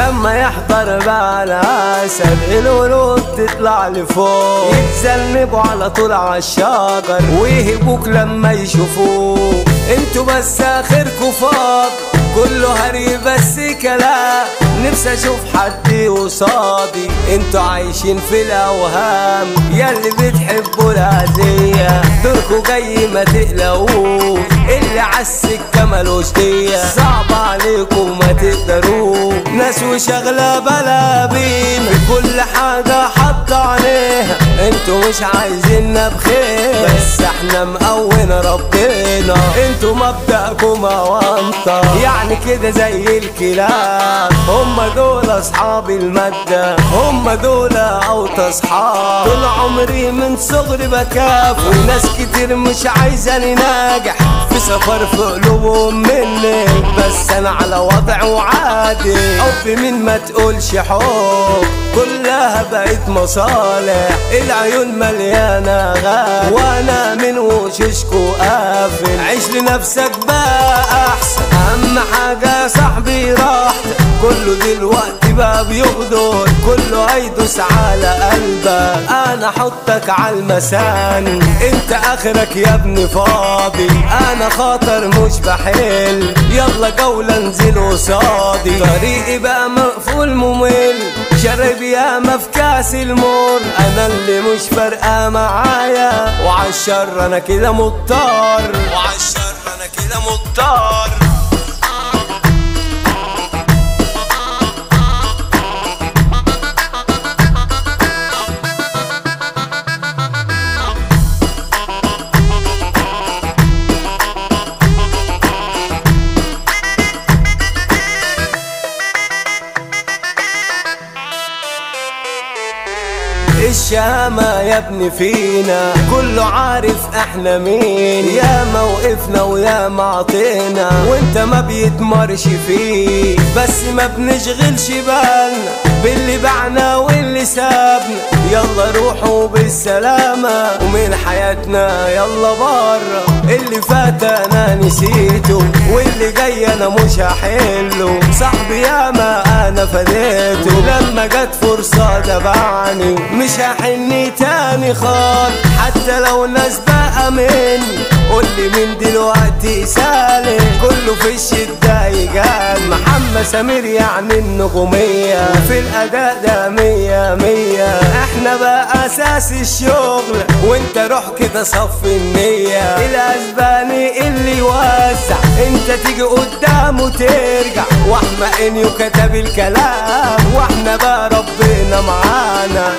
لما يحضر بقى العسل القلوب تطلع لفوق، يتذنبوا على طول عالشجر ويهبوك لما يشوفوك. انتوا بس اخركوا فاض كله هري بس كلام، نفسي اشوف حد قصادي. انتوا عايشين في الاوهام ياللي بتحبوا العادية، دوركوا جاي ما تقلقوش، اللي عالسكة ملوش دية. صعب عليكم ما تقدروش، ناس وشغلة بلابين كل حاجة حط عليها. انتوا مش عايزيننا بخير بس احنا مقوين ربنا. انتوا مبدأكم اوانطة يعني كده زي الكلاب، هم دول اصحاب المادة، هم دول اوطى اصحاب. طول عمري من صغري بكاف وناس كتير مش عايزاني ناجح، في سفر في قلوبهم مني بس انا على وضع وعادي. حب مين ما تقولش حب، كلها بقت مصالح، العيون مليانة غالي وانا من وشوشكو قافل. عيش لنفسك بقى احسن، اهم حاجة صاحبي راحتك، كله دلوقتي بقى بيغدر، كله هيدوس على قلبك. انا احطك على المسان انت اخرك يا ابني فاضي، انا خاطر مش بحل، يلا جولة انزل قصادي. طريقي بقى مقفول ممل، شرب ياما في كاس المر، انا اللي مش فارقة معايا، وعالشر انا كده مضطر، وعالشر انا كده مضطر. الشامة يا ابني فينا كله عارف احنا مين، يا موقفنا ويا معطينا وانت ما بيتمرش فيه، بس ما بنشغلش بالنا باللي بعنا واللي سابنا. يلا روحوا بالسلامة ومن حياتنا يلا برا، اللي فات انا نسيته واللي جاي انا مش هحله. صاحبي ياما انا فديته لما جت فرصة دبعني، مش هحني تاني خالص حتى لو ناس بقى مني. قولي من دلوقتي سالك كله في الشدة يجال، محمد سمير يعني النجومية في الأداء ده مية مية. احنا بقى أساس الشغل وانت روح كده صف النية، الأسباني اللي يوزع انت تيجي قدامه ترجع، واحنا انيو كتب الكلام واحنا بقى ربنا معانا.